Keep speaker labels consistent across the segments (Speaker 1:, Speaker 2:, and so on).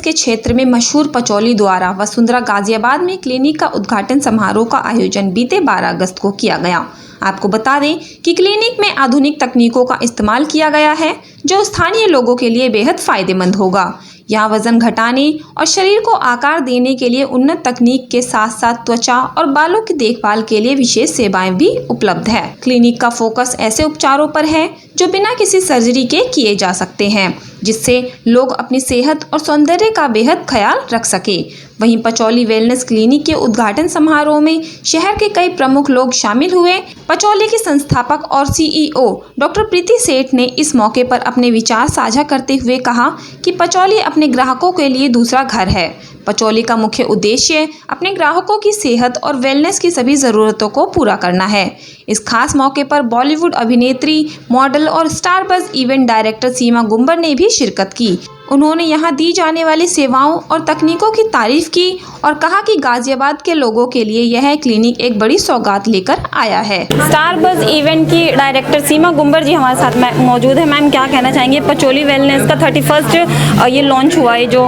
Speaker 1: Wellness के क्षेत्र में मशहूर पचौली द्वारा वसुंधरा गाजियाबाद में क्लिनिक का उद्घाटन समारोह का आयोजन बीते 12 अगस्त को किया गया। आपको बता दें कि क्लिनिक में आधुनिक तकनीकों का इस्तेमाल किया गया है जो स्थानीय लोगों के लिए बेहद फायदेमंद होगा। यहाँ वजन घटाने और शरीर को आकार देने के लिए उन्नत तकनीक के साथ साथ त्वचा और बालों की देखभाल के लिए विशेष सेवाएं भी उपलब्ध है। क्लिनिक का फोकस ऐसे उपचारों पर है जो बिना किसी सर्जरी के किए जा सकते हैं, जिससे लोग अपनी सेहत और सौंदर्य का बेहद ख्याल रख सके। वहीं पचौली वेलनेस क्लिनिक के उद्घाटन समारोह में शहर के कई प्रमुख लोग शामिल हुए। पचौली की संस्थापक और सीईओ डॉक्टर प्रीति सेठ ने इस मौके पर अपने विचार साझा करते हुए कहा कि पचौली अपने ग्राहकों के लिए दूसरा घर है। पचौली का मुख्य उद्देश्य अपने ग्राहकों की सेहत और वेलनेस की सभी ज़रूरतों को पूरा करना है। इस खास मौके पर बॉलीवुड अभिनेत्री, मॉडल और स्टार बज़ इवेंट डायरेक्टर सीमा गुंबर ने भी शिरकत की। उन्होंने यहां दी जाने वाली सेवाओं और तकनीकों की तारीफ की और कहा कि गाजियाबाद के लोगों के लिए यह क्लिनिक एक बड़ी सौगात लेकर आया है। स्टार बज़ इवेंट की डायरेक्टर सीमा गुंबर जी हमारे साथ में मौजूद है। मैम, क्या कहना चाहेंगे? पचौली वेलनेस का 31 ये लॉन्च हुआ है जो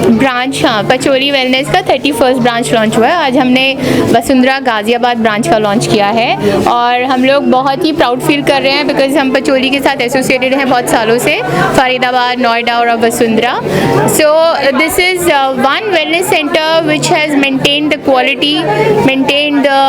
Speaker 2: ब्रांच, हाँ, पचौली वेलनेस का 31 ब्रांच लॉन्च हुआ है। आज हमने वसुंधरा गाजियाबाद ब्रांच का लॉन्च किया है और हम लोग बहुत ही प्राउड फील कर रहे हैं बिकॉज हम पचौली के साथ एसोसिएटेड हैं बहुत सालों से, फरीदाबाद, नोएडा और अब Vasundhara. So this is one wellness center which has maintained the quality, maintained the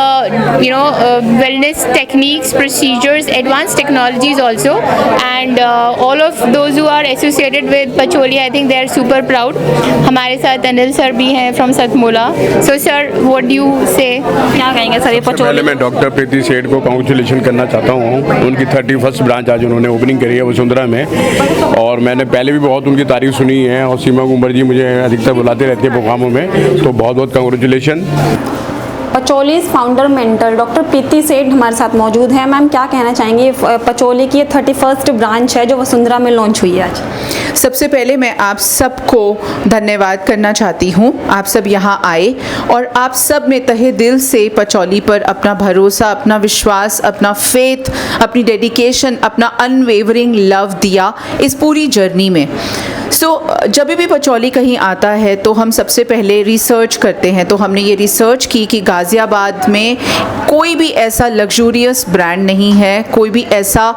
Speaker 2: wellness techniques, procedures, advanced technologies also, and all of those who are associated with Pacholi, I think they are super proud. हमारे साथ Anil sir भी हैं from Satmola. So sir, what do you say? क्या कहेंगे sir ये patchouli?
Speaker 3: पहले मैं doctor Preeti सेठ को कांग्रेचुलेशन करना चाहता हूँ। उनकी 31st ब्रांच आज उन्होंने ओपनिंग करी है वसुंधरा में और मैंने पहले भी बहुत उनकी तारीफ सुनी है और सीमा गुंबर जी मुझे अधिकतर बुलाते रहते हैं प्रोग्रामों में, तो बहुत बहुत congratulation.
Speaker 1: Pachouli founder mentor doctor Preeti Seth हमारे साथ मौजूद है। मैम, क्या कहना चाहेंगे? पचौली की 31st ब्रांच है जो वसुंधरा में लॉन्च हुई है आज।
Speaker 4: सबसे पहले मैं आप सबको धन्यवाद करना चाहती हूँ। आप सब यहाँ आए और आप सब में तहे दिल से पचौली पर अपना भरोसा, अपना विश्वास, अपना फेथ, अपनी डेडिकेशन, अपना अनवेवरिंग लव दिया इस पूरी जर्नी में। जब भी पचौली कहीं आता है तो हम सबसे पहले रिसर्च करते हैं। तो हमने ये रिसर्च की कि गाज़ियाबाद में कोई भी ऐसा लग्जूरियस ब्रांड नहीं है, कोई भी ऐसा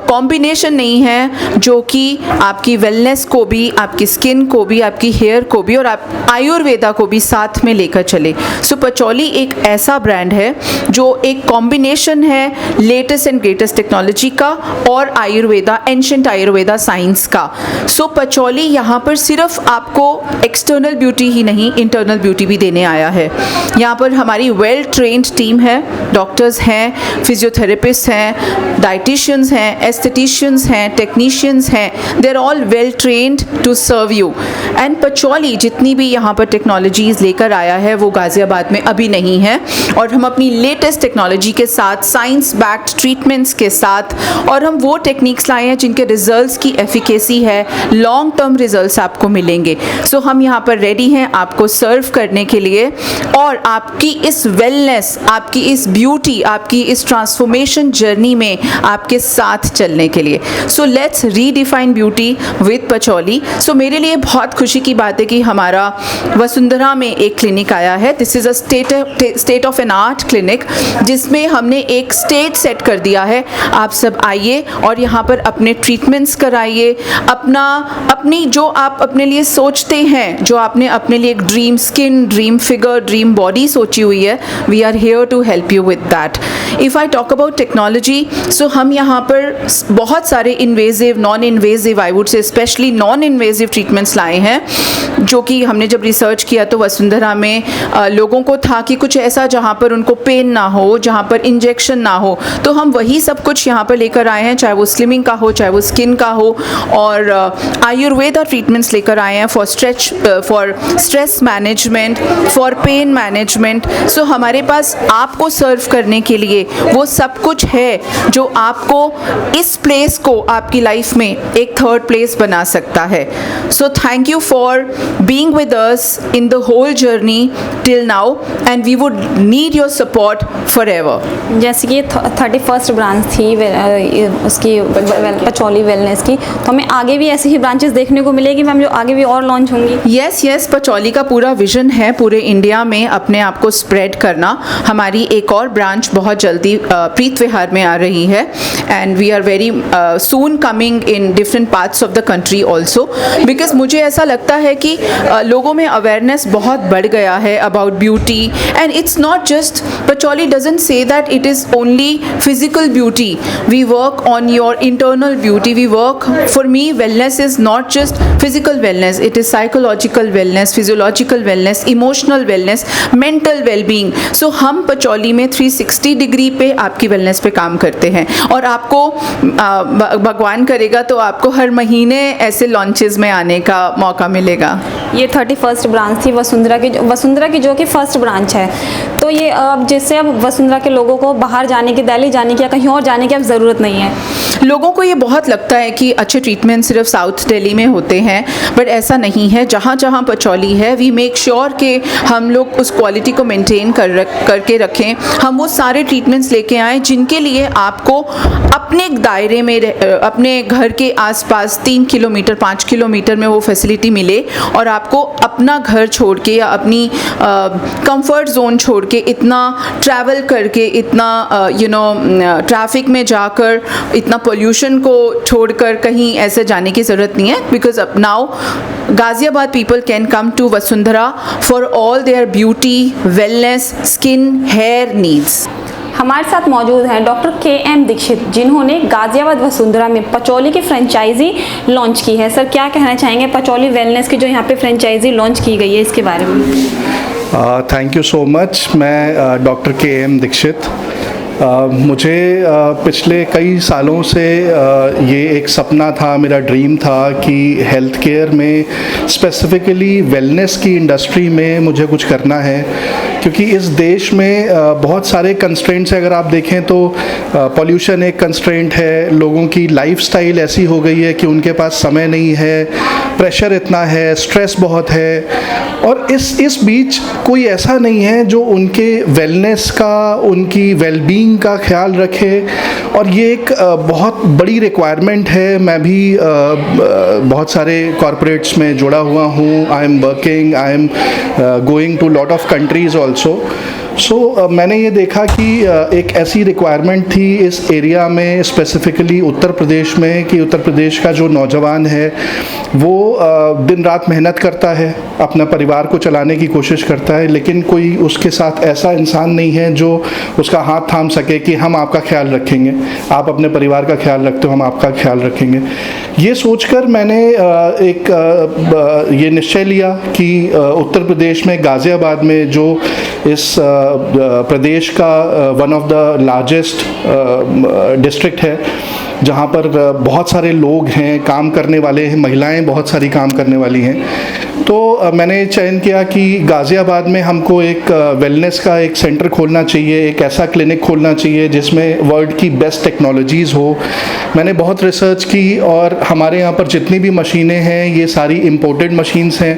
Speaker 4: कॉम्बिनेशन नहीं है जो कि आपकी वेलनेस को भी, आपकी स्किन को भी, आपकी हेयर को भी और आप आयुर्वेदा को भी साथ में लेकर चले। पचौली एक ऐसा ब्रांड है जो एक कॉम्बिनेशन है लेटेस्ट एंड ग्रेटेस्ट टेक्नोलॉजी का और आयुर्वेदा, एंशिएंट आयुर्वेदा साइंस का। पचौली यहाँ पर सिर्फ आपको एक्सटर्नल ब्यूटी ही नहीं, इंटरनल ब्यूटी भी देने आया है। यहाँ पर हमारी वेल ट्रेन्ड टीम है, डॉक्टर्स हैं, फिजियोथेरेपिस्ट हैं, डाइटिशियंस हैं, एस्थेटिशियंस हैं, टेक्नीशियंस हैं। They are all well trained to serve you. And Pacholi जितनी भी यहाँ पर टेक्नोलॉजीज़ लेकर आया है वो गाज़ियाबाद में अभी नहीं है और हम अपनी लेटेस्ट टेक्नोलॉजी के साथ, साइंस बैक्ड ट्रीटमेंट्स के साथ, और हम वो टेक्निक्स लाए हैं जिनके रिजल्ट्स की एफिकेसी है, लॉन्ग टर्म रिजल्ट्स आपको मिलेंगे। हम यहाँ पर रेडी हैं आपको सर्व करने के लिए और आपकी इस वेलनेस, आपकी इस ब्यूटी, आपकी इस ट्रांसफॉर्मेशन जर्नी में आपके साथ चलने के लिए। Let's redefine beauty with Pacholi. मेरे लिए बहुत खुशी की बात है कि हमारा वसुंधरा में एक क्लिनिक आया है। This is a state of an art clinic जिसमें हमने एक स्टेज सेट कर दिया है। आप सब आइए और यहाँ पर अपने ट्रीटमेंट्स कराइए, अपनी जो आप अपने लिए सोचते हैं, जो आपने अपने लिए एक dream skin, dream figure, dream body सोची हुई है, we are here to help you with that. If I talk about technology, हम यहाँ पर बहुत सारे invasive, non invasive, I would say specially non invasive treatments लाए हैं जो कि हमने जब रिसर्च किया तो वसुंधरा में लोगों को था कि कुछ ऐसा जहाँ पर उनको पेन ना हो, जहाँ पर इंजेक्शन ना हो, तो हम वही सब कुछ यहाँ पर लेकर आए हैं, चाहे वो स्लिमिंग का हो, चाहे वो स्किन का हो, और आयुर्वेदा ट्रीटमेंट्स लेकर आए हैं for stress management, for pain management. हमारे पास आपको सर्व करने के लिए वो सब कुछ है जो आपको इस प्लेस को आपकी लाइफ में एक थर्ड प्लेस बना सकता है। Thank you for being with us in the whole journey till now and we would need your support forever.
Speaker 1: जैसे कि 31st ब्रांच थी उसकी पचौली वेलनेस की, तो हमें आगे भी ऐसी ही ब्रांचेस देखने को मिलेगी मैम, जो आगे भी और लॉन्च होंगी?
Speaker 4: यस, पचौली का पूरा विजन है पूरे इंडिया में अपने आप को स्प्रेड करना. हमारी एक और ब्रांच बहुत जल्दी प्रीत विहार में आ रही है, and we are very soon coming in different parts of the country also, because मुझे ऐसा लगता है कि लोगों में अवेयरनेस बहुत बढ़ गया है about beauty. And it's not just, Pacholi doesn't say that it is only physical beauty. We work on your internal beauty. We work, for me, wellness is not just physical wellness, it is psychological wellness, physiological wellness, emotional wellness, mental well-being. So हम patchouli में 360 degree पे आपकी wellness पे काम करते हैं, और आपको भगवान करेगा तो आपको हर महीने ऐसे लॉन्चेस में आने का मौका मिलेगा.
Speaker 1: ये 31st ब्रांच थी वसुंधरा की जो कि फर्स्ट ब्रांच है. तो ये अब जैसे अब वसुंधरा के लोगों को बाहर जाने की, दिल्ली जाने की या कहीं और जाने की अब ज़रूरत नहीं है.
Speaker 4: लोगों को ये बहुत लगता है कि अच्छे ट्रीटमेंट सिर्फ साउथ दिल्ली में होते हैं, बट ऐसा नहीं है. जहाँ जहाँ पचौली है, वी मेक श्योर कि हम लोग उस क्वालिटी को मेंटेन करके रखें. हम वो सारे ट्रीटमेंट्स लेके आएँ जिनके लिए आपको अपने दायरे में, अपने घर के आसपास 3 किलोमीटर 5 किलोमीटर में वो फैसिलिटी मिले, और आपको अपना घर छोड़ के या अपनी कंफर्ट जोन छोड़ के इतना ट्रैवल करके, इतना ट्रैफिक में जाकर, इतना पोल्यूशन को छोड़कर कहीं ऐसे जाने की ज़रूरत नहीं है. बिकॉज अब now Ghaziabad people can come to Vasundhara for all their beauty, wellness, skin, hair needs.
Speaker 1: हमारे साथ मौजूद हैं डॉक्टर KM दीक्षित, जिन्होंने गाज़ियाबाद वसुंधरा में पचौली की फ्रेंचाइजी लॉन्च की है. सर, क्या कहना चाहेंगे पचौली वेलनेस की जो यहाँ पे फ्रेंचाइजी लॉन्च की गई है, इसके बारे में?
Speaker 5: Thank you so much. मैं डॉक्टर KM दीक्षित. मुझे पिछले कई सालों से ये एक सपना था, मेरा ड्रीम था कि हेल्थ केयर में, स्पेसिफ़िकली वेलनेस की इंडस्ट्री में मुझे कुछ करना है. क्योंकि इस देश में बहुत सारे कंस्ट्रेंट्स हैं. अगर आप देखें तो पॉल्यूशन एक कंस्ट्रेंट है, लोगों की लाइफस्टाइल ऐसी हो गई है कि उनके पास समय नहीं है, प्रेशर इतना है, स्ट्रेस बहुत है, और इस बीच कोई ऐसा नहीं है जो उनके वेलनेस का, उनकी वेलबींग का ख्याल रखे. और ये एक बहुत बड़ी रिक्वायरमेंट है. मैं भी बहुत सारे कॉरपोरेट्स में जुड़ा हुआ हूँ. I am working, I am going to lot of countries also. So मैंने ये देखा कि एक ऐसी रिक्वायरमेंट थी इस एरिया में, स्पेसिफ़िकली उत्तर प्रदेश में, कि उत्तर प्रदेश का जो नौजवान है वो दिन रात मेहनत करता है, अपना परिवार को चलाने की कोशिश करता है, लेकिन कोई उसके साथ ऐसा इंसान नहीं है जो उसका हाथ थाम सके कि हम आपका ख्याल रखेंगे, आप अपने परिवार का ख्याल रखते हो, हम आपका ख्याल रखेंगे. ये सोचकर मैंने ये निश्चय लिया कि उत्तर प्रदेश में गाज़ियाबाद में, जो इस प्रदेश का one of the largest district है, जहाँ पर बहुत सारे लोग हैं, काम करने वाले हैं, महिलाएं बहुत सारी काम करने वाली हैं, तो मैंने चयन किया कि गाज़ियाबाद में हमको एक वेलनेस का एक सेंटर खोलना चाहिए, एक ऐसा क्लिनिक खोलना चाहिए जिसमें वर्ल्ड की बेस्ट टेक्नोलॉजीज़ हो. मैंने बहुत रिसर्च की और हमारे यहाँ पर जितनी भी मशीनें हैं ये सारी इम्पोर्टेड मशीन्स हैं,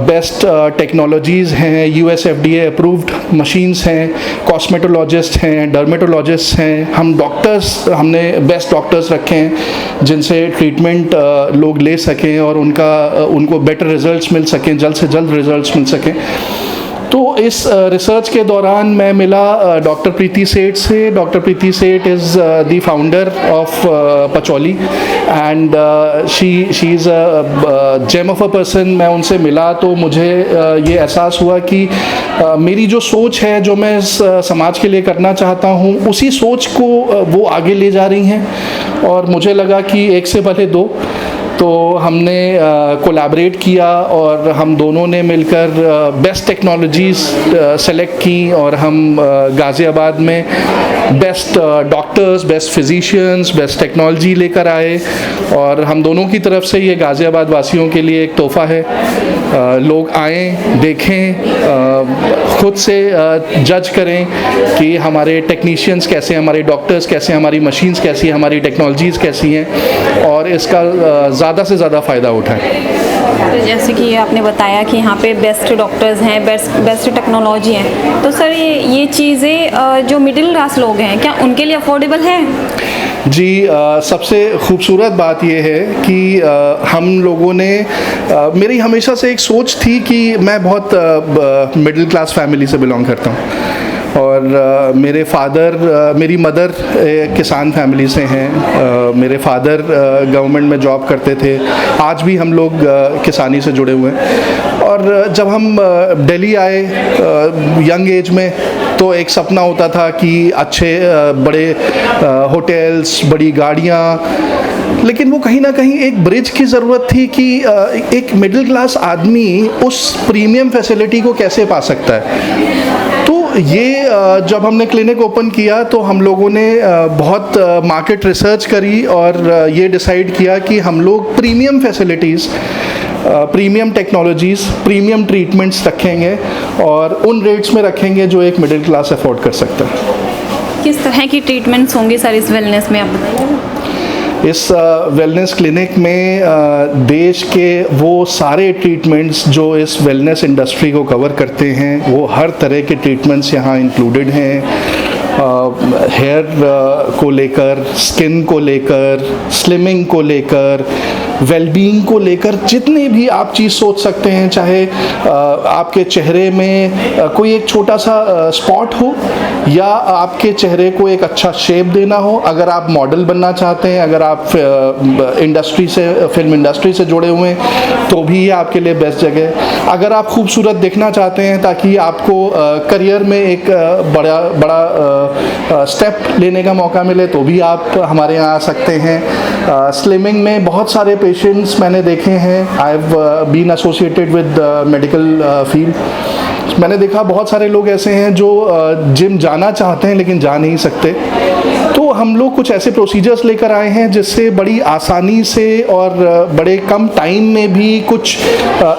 Speaker 5: बेस्ट टेक्नोलॉजीज़ हैं, US FDA अप्रूव्ड मशीन्स हैं, कॉस्मेटोलॉजिस्ट हैं, डर्मेटोलॉजिस्ट हैं, हम डॉक्टर्स, हमने बेस्ट डॉक्टर्स रखे हैं जिनसे ट्रीटमेंट लोग ले सकें और उनको बेटर रिजल्ट्स मिल सकें, जल्द से जल्द रिजल्ट्स मिल सकें. तो इस रिसर्च के दौरान मैं मिला डॉक्टर प्रीति सेठ से. Doctor Preeti Seth is the founder of Pacholi and she is a gem of a person. मैं उनसे मिला तो मुझे ये एहसास हुआ कि मेरी जो सोच है, जो मैं इस समाज के लिए करना चाहता हूँ, उसी सोच को वो आगे ले जा रही हैं. और मुझे लगा कि एक से भले दो, तो हमने कोलैबोरेट किया और हम दोनों ने मिलकर बेस्ट टेक्नोलॉजीज़ सेलेक्ट की और हम गाज़ियाबाद में best doctors, best physicians, best technology लेकर आए. और हम दोनों की तरफ से ये गाज़ियाबाद वासियों के लिए एक तोहफ़ा है. लोग आएँ, देखें, खुद से जज करें कि हमारे टेक्नीशियंस कैसे हैं, हमारे डॉक्टर्स कैसे हैं, हमारी मशीन्स कैसी हैं, हमारी टेक्नोलॉजीज़ कैसी हैं, और इसका ज़्यादा से ज़्यादा फ़ायदा उठाएं.
Speaker 1: तो जैसे कि आपने बताया कि यहाँ पे बेस्ट डॉक्टर्स हैं, बेस्ट टेक्नोलॉजी है, तो सर ये चीज़ें जो मिडिल क्लास लोग हैं क्या उनके लिए अफोर्डेबल है?
Speaker 5: जी, सबसे खूबसूरत बात यह है कि हम लोगों ने मेरी हमेशा से एक सोच थी कि मैं बहुत मिडिल क्लास फैमिली से बिलोंग करता हूँ और मेरी मदर किसान फैमिली से हैं, मेरे फादर गवर्नमेंट में जॉब करते थे, आज भी हम लोग किसानी से जुड़े हुए हैं। और जब हम दिल्ली आए यंग एज में तो एक सपना होता था कि अच्छे बड़े होटल्स, बड़ी गाड़ियाँ, लेकिन वो कहीं ना कहीं एक ब्रिज की ज़रूरत थी कि एक मिडिल क्लास आदमी उस प्रीमियम फैसिलिटी को कैसे पा सकता है। तो ये जब हमने क्लिनिक ओपन किया तो हम लोगों ने बहुत मार्केट रिसर्च करी और ये डिसाइड किया कि हम लोग premium facilities, premium technologies, premium treatments रखेंगे और उन रेट्स में रखेंगे जो एक मिडिल क्लास अफोर्ड कर सकता है।
Speaker 1: किस तरह की ट्रीटमेंट्स होंगी सर इस वेलनेस में, आप बताइए?
Speaker 5: इस वेलनेस क्लिनिक में देश के वो सारे ट्रीटमेंट्स जो इस वेलनेस इंडस्ट्री को कवर करते हैं, वो हर तरह के ट्रीटमेंट्स यहाँ इंक्लूडेड हैं। हेयर को लेकर, स्किन को लेकर, स्लिमिंग को लेकर, वेलबींग को लेकर, जितने भी आप चीज़ सोच सकते हैं, चाहे आपके चेहरे में कोई एक छोटा सा स्पॉट हो या आपके चेहरे को एक अच्छा शेप देना हो, अगर आप मॉडल बनना चाहते हैं, अगर आप फिल्म इंडस्ट्री से जुड़े हुए हैं तो भी ये आपके लिए बेस्ट जगह है। अगर आप खूबसूरत दिखना चाहते हैं ताकि आपको करियर में एक बड़ा स्टेप लेने का मौका मिले तो भी आप हमारे यहाँ आ सकते हैं। स्लिमिंग में बहुत सारे पेशेंट्स मैंने देखे हैं, I have been associated with medical field. मैंने देखा बहुत सारे लोग ऐसे हैं जो जिम जाना चाहते हैं लेकिन जा नहीं सकते, तो हम लोग कुछ ऐसे प्रोसीजर्स लेकर आए हैं जिससे बड़ी आसानी से और बड़े कम टाइम में भी कुछ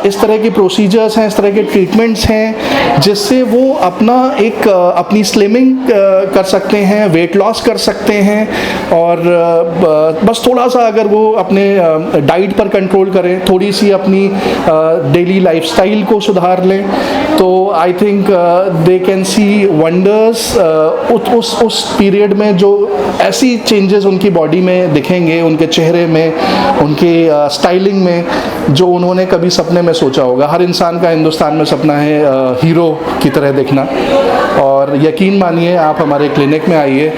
Speaker 5: इस तरह के प्रोसीजर्स हैं, इस तरह के ट्रीटमेंट्स हैं जिससे वो अपनी स्लिमिंग कर सकते हैं, वेट लॉस कर सकते हैं और बस थोड़ा सा अगर वो अपने डाइट पर कंट्रोल करें, थोड़ी सी अपनी डेली लाइफस्टाइल को सुधार लें तो I think they can see wonders. उस पीरियड में जो ऐसी चेंजेस उनकी बॉडी में दिखेंगे, उनके चेहरे में, उनके स्टाइलिंग में, जो उन्होंने कभी सपने में सोचा होगा। हर इंसान का हिंदुस्तान में सपना है हीरो की तरह दिखना, और यकीन मानिए आप हमारे क्लिनिक में आइए,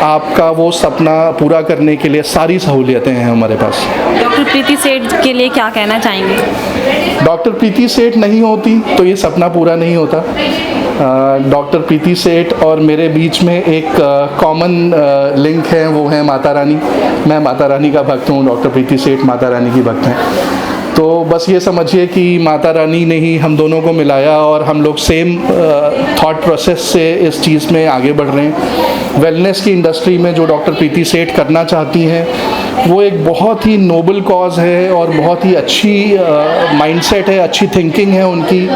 Speaker 5: आपका वो सपना पूरा करने के लिए सारी सहूलियतें हैं हमारे पास।
Speaker 1: डॉक्टर प्रीति सेठ के लिए क्या कहना चाहेंगे?
Speaker 5: डॉक्टर प्रीति सेठ नहीं होती तो ये सपना पूरा नहीं होता। डॉक्टर प्रीति सेठ और मेरे बीच में एक कॉमन लिंक है, वो है माता रानी। मैं माता रानी का भक्त हूँ, डॉक्टर प्रीति सेठ माता रानी की भक्त हैं। तो बस ये समझिए कि माता रानी ने ही हम दोनों को मिलाया और हम लोग सेम थॉट प्रोसेस से इस चीज़ में आगे बढ़ रहे हैं। वेलनेस की इंडस्ट्री में जो डॉक्टर प्रीति सेठ करना चाहती हैं वो एक बहुत ही नोबल कॉज है और बहुत ही अच्छी माइंडसेट है, अच्छी थिंकिंग है उनकी।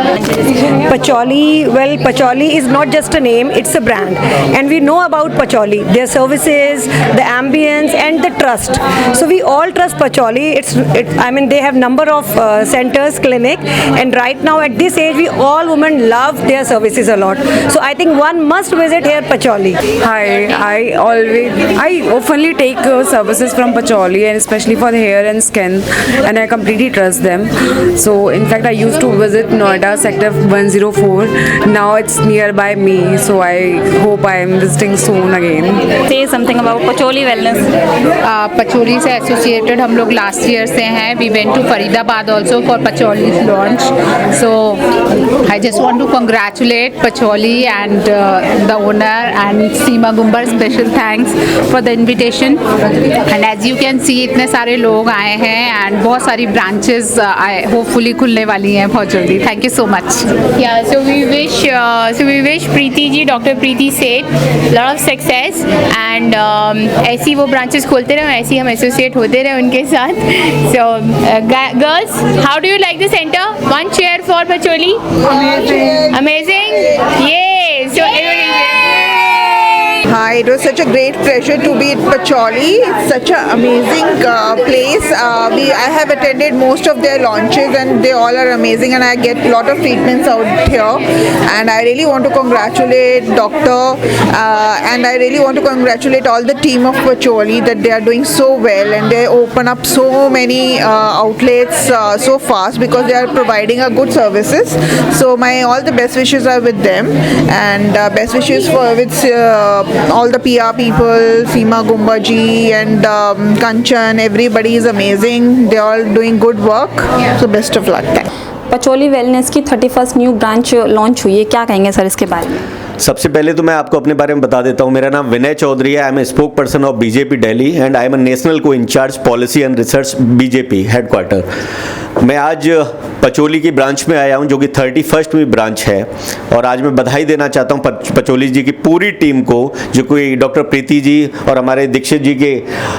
Speaker 6: Pacholi is not just a name, it's a brand, and we know about Pacholi, their services, the ambience and the trust. So we all trust Pacholi. They have number of centers, clinic, and right now at this age we all women love their services a lot. So I think one must visit here Pacholi.
Speaker 7: Hi, I oftenly take services from Pacholi, and especially for the hair and skin, and I completely trust them. So in fact I used to visit Noida sector 104. Now it's nearby me, so I hope I am visiting soon again.
Speaker 1: Say something about Pacholi Wellness.
Speaker 8: Pacholi से associated हम लोग last year से हैं. We went to Faridabad also for Pacholi launch. So I just want to congratulate Pacholi and the owner and Seema Gumber. Special thanks for the invitation. And as you can see इतने सारे लोग आए हैं एंड बहुत सारी ब्रांचेस होपफुली खुलने वाली हैं बहुत जल्दी. Thank you so much.
Speaker 2: Yeah, so we wish Preeti ji, Dr. Preeti Seth, lot of success and ऐसी वो branches खोलते रहे, ऐसी हम associate होते रहे उनके साथ. So girls, how do you like the center? One cheer for Pacholi. Amazing. Yes. So everybody.
Speaker 6: Hi,
Speaker 9: it was such a great pleasure to be at Pacholi. It's such an amazing place. I have attended most of their launches and they all are amazing, and I get a lot of treatments out here. And I really want to congratulate Doctor and I really want to congratulate all the team of Pacholi that they are doing so well, and they open up so many outlets so fast because they are providing a good services. So my all the best wishes are with them, and best wishes for with all the PR people, Seema Gumbaji and Kanchan. Everybody is amazing. They are all doing good work. So best of luck. Thank you.
Speaker 1: Pacholi wellness की 31st new branch launch हुई है, क्या कहेंगे sir इसके बारे में?
Speaker 10: सबसे पहले तो मैं आपको अपने बारे में बता देता हूँ। मेरा नाम विनय चौधरी है। I am a spoke person of BJP Delhi and I am a national co incharge policy and research BJP headquarter. मैं आज पचौली की ब्रांच में आया हूँ जो कि 31वीं ब्रांच है, और आज मैं बधाई देना चाहता हूँ पचौली जी की पूरी टीम को, जो कोई डॉक्टर प्रीति जी और हमारे दीक्षित जी के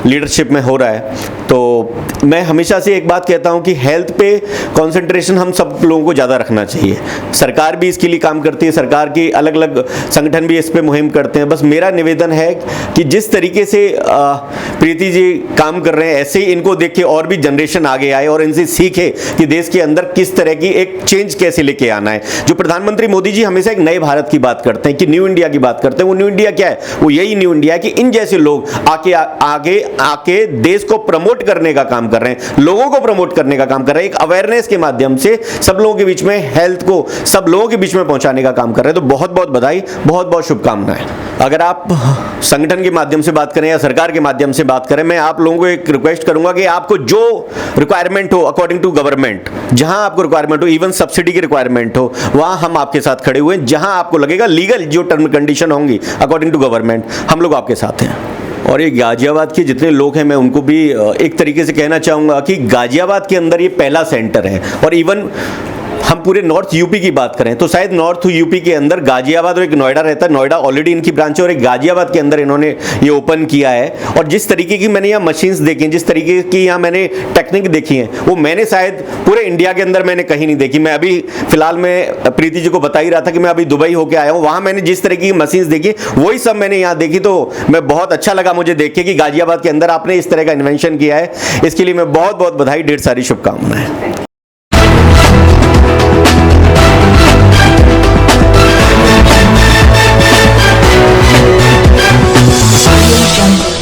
Speaker 10: लीडरशिप में हो रहा है। तो मैं हमेशा से एक बात कहता हूँ कि हेल्थ पे कंसंट्रेशन हम सब लोगों को ज़्यादा रखना चाहिए। सरकार भी इसके लिए काम करती है, सरकार की अलग अलग संगठन भी इस पे मुहिम करते हैं। बस मेरा निवेदन है कि जिस तरीके से प्रीति जी काम कर रहे हैं, ऐसे ही इनको देख के और भी जनरेशन आगे आए और इनसे सीखे कि देश के अंदर किस तरह की एक चेंज कैसे लेके आना है। जो प्रधानमंत्री मोदी जी हमेशा एक नए भारत की बात करते हैं, कि न्यू इंडिया की बात करते हैं, वो न्यू इंडिया क्या है? वो यही न्यू इंडिया है कि इन जैसे लोग आगे आके देश को प्रमोट करने का काम कर रहे हैं, लोगों को प्रमोट करने का काम कर रहे हैं, एक अवेयरनेस के माध्यम से सब लोगों के बीच में हेल्थ को सब लोगों के बीच में पहुंचाने का काम कर रहे हैं। तो बहुत बहुत बधाई, बहुत बहुत शुभकामनाएं। अगर आप संगठन के माध्यम से बात करें या सरकार के माध्यम से बात करें, मैं आप लोगों को एक रिक्वेस्ट करूंगा कि आपको जो रिक्वायरमेंट हो अकॉर्डिंग टू गवर्नमेंट, जहां आपको रिक्वायरमेंट हो, इवन सब्सिडी की रिक्वायरमेंट हो, वहां हम आपके साथ खड़े हुए हैं। जहां आपको लगेगा लीगल जो टर्म कंडीशन होंगी अकॉर्डिंग टू गवर्नमेंट, हम लोग आपके साथ हैं। और ये गाजियाबाद के जितने लोग हैं, मैं उनको भी एक तरीके से कहना चाहूँगा कि गाजियाबाद के अंदर ये पहला सेंटर है। और इवन हम पूरे नॉर्थ यूपी की बात करें तो शायद नॉर्थ यूपी के अंदर गाजियाबाद और एक नोएडा रहता है। नोएडा ऑलरेडी इनकी ब्रांच है और एक गाजियाबाद के अंदर इन्होंने ये ओपन किया है। और जिस तरीके की मैंने यहाँ मशीन्स देखी हैं, जिस तरीके की यहाँ मैंने टेक्निक देखी है, वो मैंने शायद पूरे इंडिया के अंदर मैंने कहीं नहीं देखी। मैं अभी फिलहाल मैं प्रीति जी को बता ही रहा था कि मैं अभी दुबई होके आया हूँ, वहाँ मैंने जिस तरीके की मशीन्स देखी वही सब मैंने यहाँ देखी। तो मैं बहुत अच्छा लगा मुझे देख के कि गाजियाबाद के अंदर आपने इस तरह का इन्वेंशन किया है। इसके लिए मैं बहुत बहुत बधाई, ढेर सारी शुभकामनाएं।